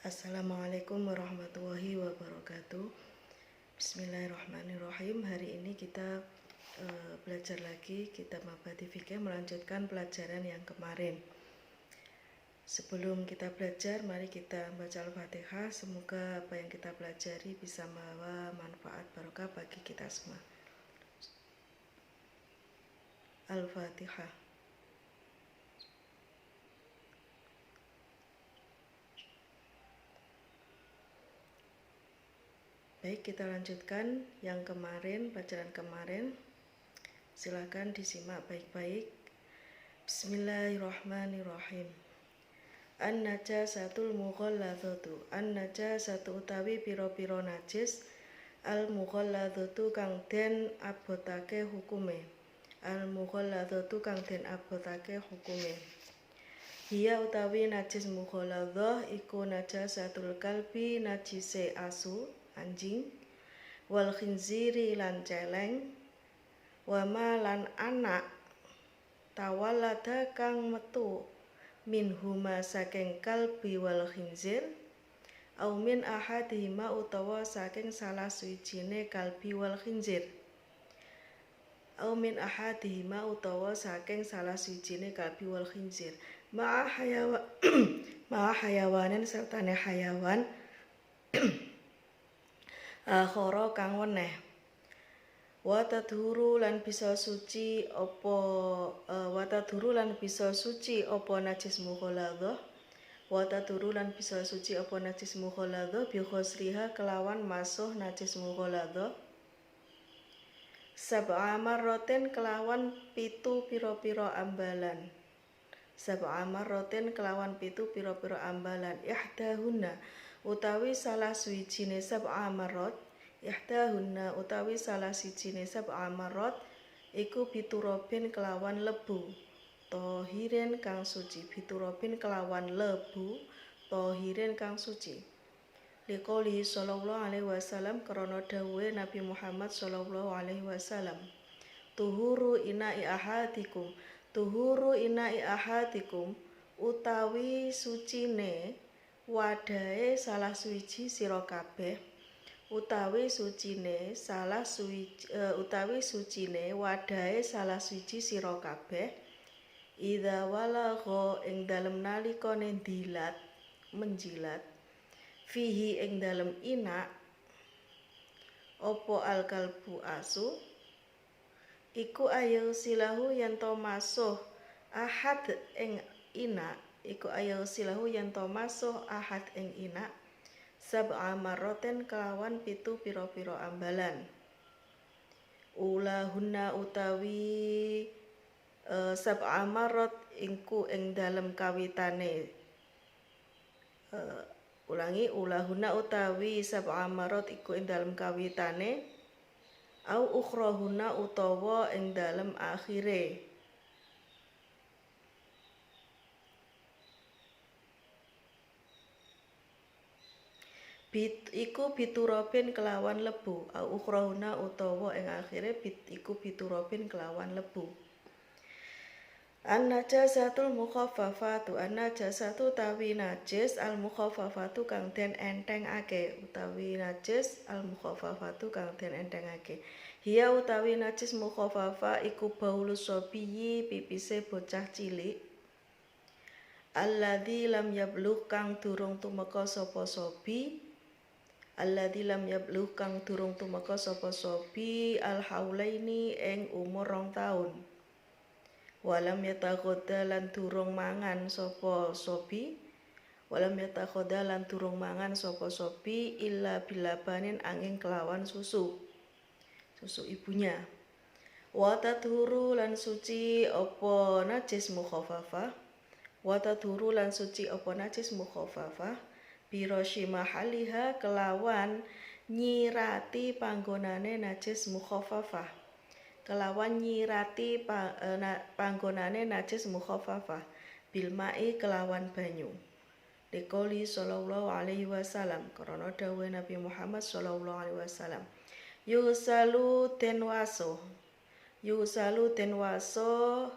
Assalamualaikum warahmatullahi wabarakatuh. Bismillahirrahmanirrahim. Hari ini kita belajar lagi kitab Mabahati Fikih, melanjutkan pelajaran yang kemarin. Sebelum kita belajar, mari kita baca Al-Fatihah. Semoga apa yang kita pelajari bisa membawa manfaat barokah bagi kita semua. Al-Fatihah. Baik, kita lanjutkan yang kemarin, pelajaran kemarin. Silakan disimak baik-baik. Bismillahirrahmanirrahim. An-najasatul mughalladhatu. An-najasatu utawi pira-pira najis, al-mughalladhatu kang den abotake hukume. Al-mughalladhatu kang den abotake hukume. Hiya utawi najis mughalladhah iku najasatul kalbi, najise asu, anjing, wal khinziri lan celeng, wama lan anak, tawalada kang metu minhuma saking kalbi wal khinzir, au min ahadihima utawa saking salah suwijine kalbi wal khinzir, au min ahadihima utawa saking salah suwijine kalbi wal khinzir, ma'a hayawanin sertane hayawan akhara kang weneh. Wa tadhuru lan bisa suci apa najis mughalladhah. Wa tadhuru lan bisa suci apa najis mughalladhah bi khosriha kelawan masuh najis mughalladhah. Sab'a marratin kelawan 7 pira-pira ambalan. Sab'a marratin kelawan 7 pira-pira ambalan. Ihdahunna utawi salah suwijine sab'a marrat, ihdahunna utawi salah sijine sab'a marrat iku biturobin kelawan lebu tohirin kang suci, biturobin kelawan lebu tohirin kang suci. Liqouli sallallahu alaihi wasallam, krana dawuhe Nabi Muhammad sallallahu alaihi wasallam, tuhuru ina'i ahadikum, tuhuru ina'i ahadikum utawi sucine wadahe salah suwiji sira kabeh, utawi sucine wadahe salah suwiji sira kabeh, idza walagha ing dalem nalikane dilat menjilat, fihi ing dalem inak apa al-kalbu asu, iku ayu silahu yen to masuh ahad ing inak, iku ayu silahu yen to masuh ahad ing inak, sab'a marratin kelawan 7 pira-pira ambalan. Ulahunna utawi sab'a marrat ingku ing dalem kawitane ulahunna utawi sab'a marrat iku ing dalem kawitane, au ukhrahunna utawa ing dalem akhire. Iku biturobin kelawan lebu, au ukhrahuna utawa ing akhire iku biturobin kelawan lebu. An-najasatul mukhaffafatu, an-najasatu utawi najis al-mukhaffafatu kang den entengake, utawi najis al-mukhaffafatu kang den entengake. Hiya utawi najis mukhaffafa iku baulus sobiyi, pipise bocah cilik, alladzi lam yablugh kang durung tumeka sapa sobi, alladzi lam yablugh kang durung tumeka sapa sobi al-haulaini ing umur 2 taun. Walam yatakhodha lan durung mangan sapa sobi, walam yatakhodha lan durung mangan sapa sobi illa bilabanin angin kelawan susu ibunya. Wa tadhuru lan suci apa najis mukhaffafah, wa tadhuru lan suci apa najis mukhaffafah birashi mahaliha kelawan nyirati panggonane najis mukhaffafah, kelawan nyirati panggonane najis mukhaffafah, bil ma'i kelawan banyu. Liqouli sallallahu alaihi wasallam, krana dawuhe Nabi Muhammad sallallahu alaihi wasallam, yusalu den waso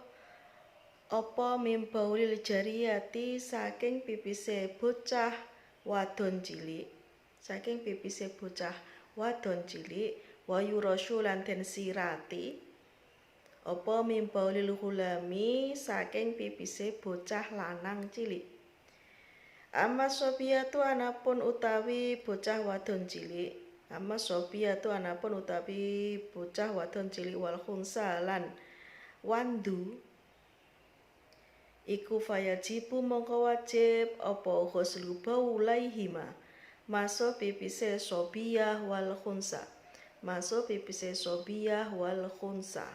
apa mimbaulil jariyati saking pipise bocah wadon cilik, saking pipise bocah wadon cilik, wa yurasyu lan den sirati apa mimba lil hulami saking pipise bocah lanang cilik. Amma sobiyatu anapun utawi bocah wadon cilik, amma sobiyatu anapun utawi bocah wadon cilik wal khunsa lan wandu iku fayajibu mongko wajib apa ghuslu baulaihima maso pipise sobiyah wal khunsa, maso pipise sobiyah wal khunsa.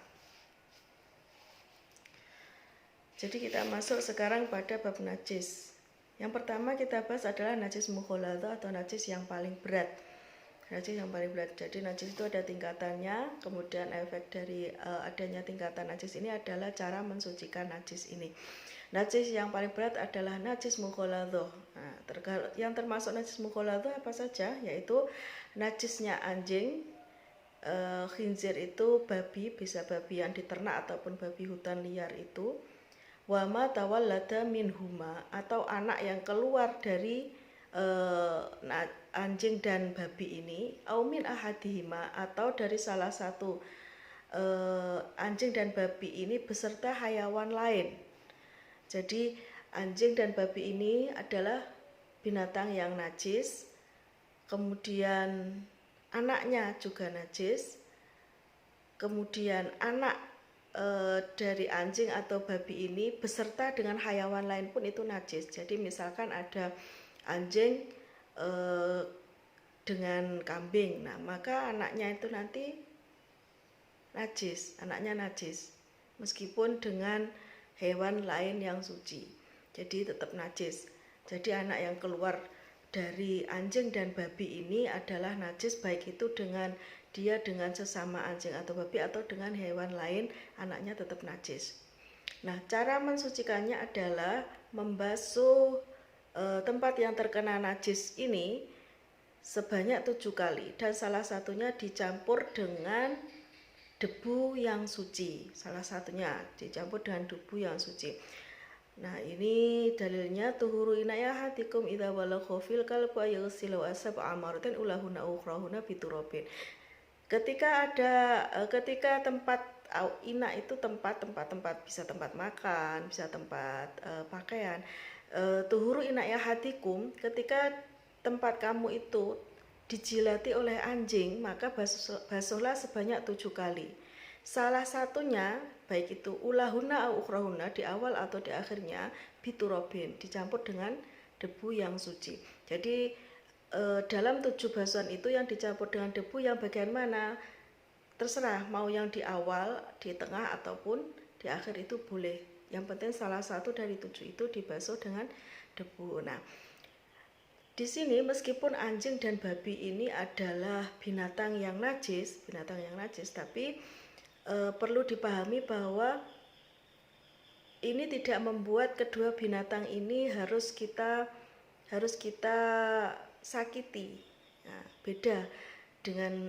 Jadi kita masuk sekarang pada bab najis. Yang pertama kita bahas adalah najis mukhaladhah atau najis yang paling berat. Najis yang paling berat. Jadi najis itu ada tingkatannya, kemudian efek dari adanya tingkatan najis ini adalah cara mensucikan najis ini. Najis yang paling berat adalah najis mukhaladhah. Nah, yang termasuk najis mukhaladhah apa saja? Yaitu najisnya anjing, khinzir itu babi, bisa babi yang diternak ataupun babi hutan liar itu. Wama tawallada minhuma atau anak yang keluar dari anjing dan babi ini, aumin ahadihima atau dari salah satu anjing dan babi ini beserta hayawan lain. Jadi anjing dan babi ini adalah binatang yang najis, kemudian anaknya juga najis, kemudian anak dari anjing atau babi ini beserta dengan hayawan lain pun itu najis. Jadi misalkan ada anjing dengan kambing, nah maka anaknya itu nanti najis, anaknya najis meskipun dengan hewan lain yang suci, jadi tetap najis. Jadi anak yang keluar dari anjing dan babi ini adalah najis, baik itu dengan dia dengan sesama anjing atau babi atau dengan hewan lain, anaknya tetap najis. Nah, cara mensucikannya adalah membasuh tempat yang terkena najis ini sebanyak 7 kali, dan salah satunya dicampur dengan debu yang suci. Salah satunya dicampur dengan debu yang suci. Nah, ini dalilnya tuhuru inayahatikum idza walagha fil kalbi ayghsilu asab amaratin ulahuna ukhrahuna biturabin. Ketika tempat ina itu tempat bisa tempat makan, bisa tempat pakaian. Tuhuru inayahatikum, ketika tempat kamu itu dijilati oleh anjing, maka basuhlah sebanyak 7 kali. Salah satunya, baik itu ulahuna au ukhrahuna, di awal atau di akhirnya, biturabin, dicampur dengan debu yang suci. Jadi dalam 7 basuhan itu yang dicampur dengan debu yang bagian mana? Terserah, mau yang di awal, di tengah, ataupun di akhir itu boleh. Yang penting salah satu dari 7 itu dibasuh dengan debu. Nah, di sini meskipun anjing dan babi ini adalah binatang yang najis, tapi perlu dipahami bahwa ini tidak membuat kedua binatang ini harus kita sakiti. Nah, beda dengan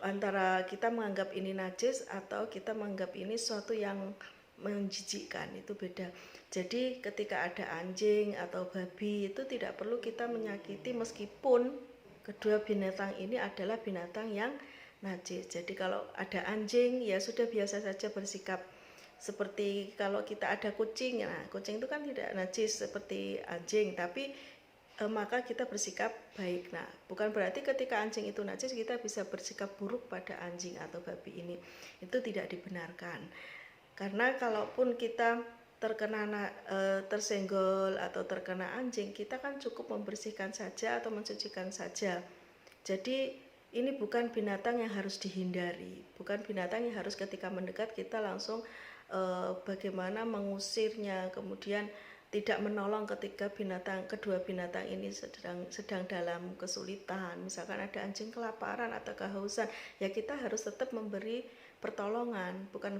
antara kita menganggap ini najis atau kita menganggap ini sesuatu yang menjijikkan, itu beda. Jadi ketika ada anjing atau babi itu tidak perlu kita menyakiti meskipun kedua binatang ini adalah binatang yang najis. Jadi kalau ada anjing ya sudah biasa saja bersikap seperti kalau kita ada kucing. Nah, kucing itu kan tidak najis seperti anjing, tapi maka kita bersikap baik. Nah, bukan berarti ketika anjing itu najis kita bisa bersikap buruk pada anjing atau babi ini. Itu tidak dibenarkan. Karena kalaupun kita tersenggol atau terkena anjing, kita kan cukup membersihkan saja atau mencucikan saja. Jadi ini bukan binatang yang harus dihindari, bukan binatang yang harus ketika mendekat kita langsung bagaimana mengusirnya, kemudian tidak menolong ketika kedua binatang ini sedang dalam kesulitan. Misalkan ada anjing kelaparan atau kehausan, ya kita harus tetap memberi pertolongan, bukan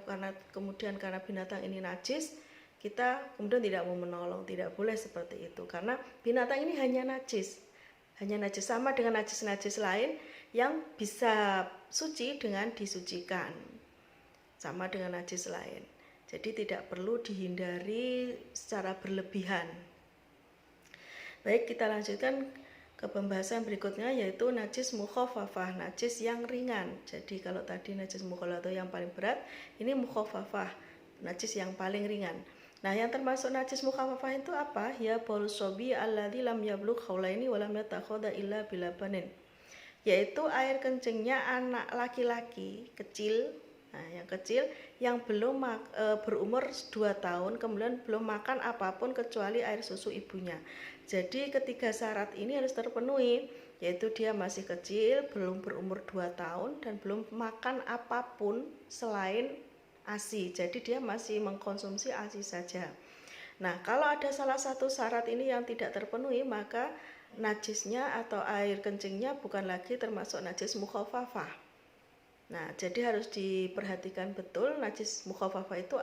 karena binatang ini najis kita kemudian tidak mau menolong. Tidak boleh seperti itu, karena binatang ini hanya najis sama dengan najis lain yang bisa suci dengan disucikan, sama dengan najis lain. Jadi tidak perlu dihindari secara berlebihan. Baik, kita lanjutkan. ke pembahasan berikutnya, yaitu najis mukhafafah, najis yang ringan. Jadi kalau tadi najis mukhallathah yang paling berat, ini mukhafafah, najis yang paling ringan. Nah, yang termasuk najis mukhafafah itu apa? Ya baul sobi alladzi lam yablugh haulaini wa lam yatakhadha illa bilabanin. Yaitu air kencingnya anak laki-laki kecil. Nah, yang kecil yang belum berumur 2 tahun, kemudian belum makan apapun kecuali air susu ibunya. Jadi ketiga syarat ini harus terpenuhi, yaitu dia masih kecil, belum berumur 2 tahun, dan belum makan apapun selain ASI. Jadi dia masih mengkonsumsi ASI saja. Nah, kalau ada salah satu syarat ini yang tidak terpenuhi, maka najisnya atau air kencingnya bukan lagi termasuk najis mukhafafah. Nah, jadi harus diperhatikan betul, najis mukhafafah itu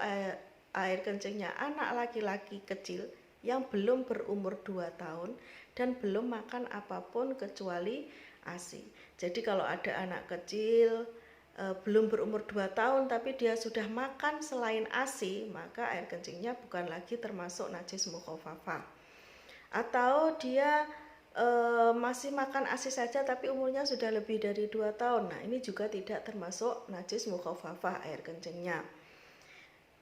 air kencingnya anak laki-laki kecil yang belum berumur 2 tahun dan belum makan apapun kecuali ASI. Jadi kalau ada anak kecil belum berumur 2 tahun tapi dia sudah makan selain ASI, maka air kencingnya bukan lagi termasuk najis mukhafafah. Atau dia masih makan ASI saja tapi umurnya sudah lebih dari 2 tahun. Nah, ini juga tidak termasuk najis mukhafafah air kencingnya.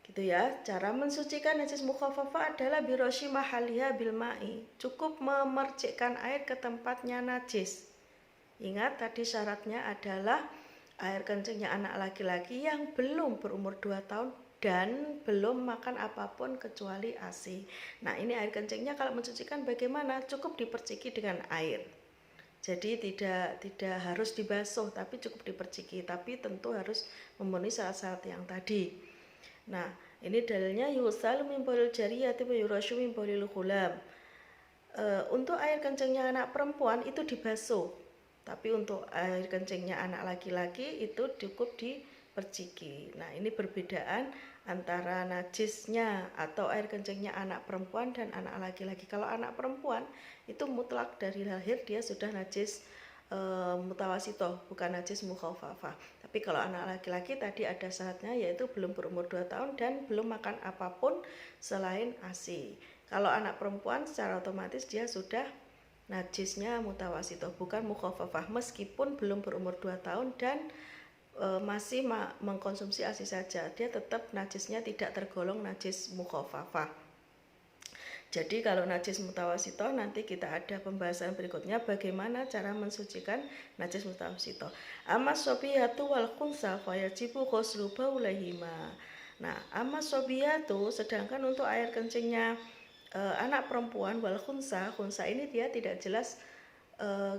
Gitu ya. Cara mensucikan najis mukhafafah adalah biroshi mahaliha bil ma'i. Cukup memercikkan air ke tempatnya najis. Ingat tadi syaratnya adalah air kencingnya anak laki-laki yang belum berumur 2 tahun dan belum makan apapun kecuali ASI. Nah, ini air kencingnya kalau mensucikan bagaimana? Cukup diperciki dengan air. Jadi tidak harus dibasuh, tapi cukup diperciki. Tapi tentu harus memenuhi syarat-syarat yang tadi. Nah, ini dalilnya yusal min baulil jariyati wa yurasyu min baulil ghulam. Untuk air kencingnya anak perempuan itu dibasuh. Tapi untuk air kencingnya anak laki-laki itu cukup diperciki. Nah, ini perbedaan antara najisnya atau air kencingnya anak perempuan dan anak laki-laki. Kalau anak perempuan itu mutlak dari lahir dia sudah najis mutawasitoh, bukan najis mukhafafah. Tapi kalau anak laki-laki tadi ada syaratnya, yaitu belum berumur 2 tahun dan belum makan apapun selain ASI. Kalau anak perempuan secara otomatis dia sudah najisnya mutawasitoh, bukan mukhafafah, meskipun belum berumur 2 tahun dan masih mengkonsumsi ASI saja, dia tetap najisnya tidak tergolong najis mukhafafah. Jadi kalau najis mutawasitoh nanti kita ada pembahasan berikutnya bagaimana cara mensucikan najis mutawasitoh. Amma sobiyatu wal khunsa fayajibu ghuslu baulahima. Nah, amma sobiyatu sedangkan untuk air kencingnya anak perempuan wal khunsa ini dia tidak jelas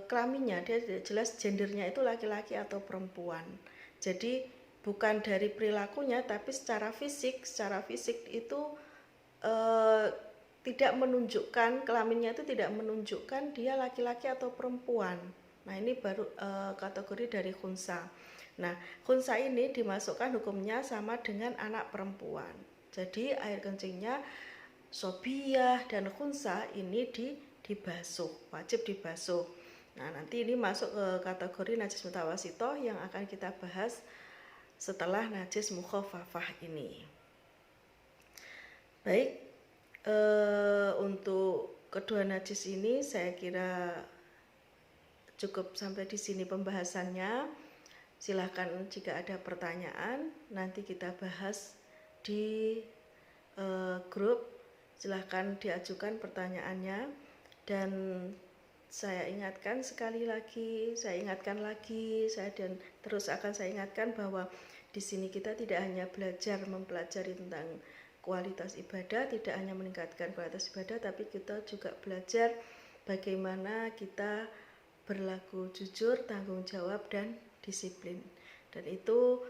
kelaminnya, dia tidak jelas gendernya itu laki-laki atau perempuan. Jadi bukan dari perilakunya tapi secara fisik itu tidak menunjukkan kelaminnya, itu tidak menunjukkan dia laki-laki atau perempuan. Nah, ini baru kategori dari khunsa. Nah, khunsa ini dimasukkan hukumnya sama dengan anak perempuan. Jadi air kencingnya sobiyah dan khunsa ini dibasuh, wajib dibasuh. Nah, nanti ini masuk ke kategori najis mutawasitoh yang akan kita bahas setelah najis mukhafafah ini. Baik, untuk kedua najis ini saya kira cukup sampai di sini pembahasannya. Silahkan jika ada pertanyaan nanti kita bahas di grup. Silahkan diajukan pertanyaannya, dan saya ingatkan lagi, dan terus akan saya ingatkan bahwa di sini kita tidak hanya mempelajari tentang kualitas ibadah, tidak hanya meningkatkan kualitas ibadah, tapi kita juga belajar bagaimana kita berlaku jujur, tanggung jawab, dan disiplin. Dan itu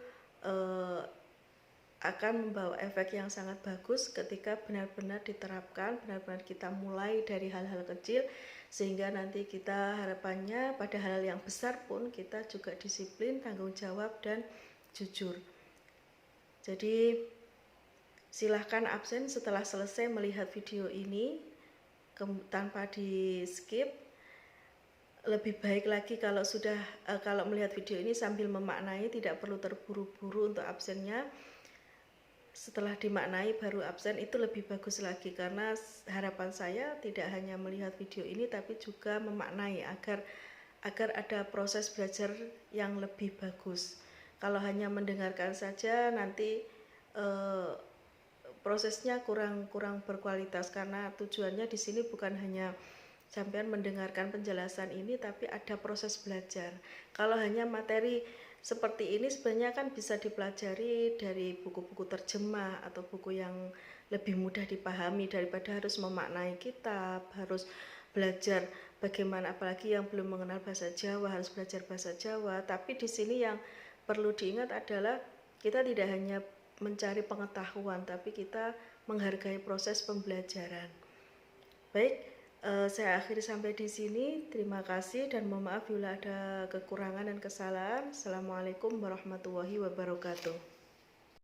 akan membawa efek yang sangat bagus ketika benar-benar diterapkan, benar-benar kita mulai dari hal-hal kecil, sehingga nanti kita harapannya pada hal yang besar pun kita juga disiplin, tanggung jawab, dan jujur. Jadi silahkan absen setelah selesai melihat video ini tanpa di skip. Lebih baik lagi kalau melihat video ini sambil memaknai, tidak perlu terburu-buru untuk absennya. setelah dimaknai baru absen itu lebih bagus lagi, karena harapan saya tidak hanya melihat video ini tapi juga memaknai agar ada proses belajar yang lebih bagus. Kalau hanya mendengarkan saja nanti prosesnya kurang berkualitas, karena tujuannya di sini bukan hanya sampean mendengarkan penjelasan ini tapi ada proses belajar. Kalau hanya materi seperti ini sebenarnya kan bisa dipelajari dari buku-buku terjemah atau buku yang lebih mudah dipahami daripada harus memaknai kitab, harus belajar bagaimana, apalagi yang belum mengenal bahasa Jawa harus belajar bahasa Jawa. Tapi di sini yang perlu diingat adalah kita tidak hanya mencari pengetahuan tapi kita menghargai proses pembelajaran. Baik, saya akhiri sampai di sini. Terima kasih dan mohon maaf bila ada kekurangan dan kesalahan. Assalamualaikum warahmatullahi wabarakatuh.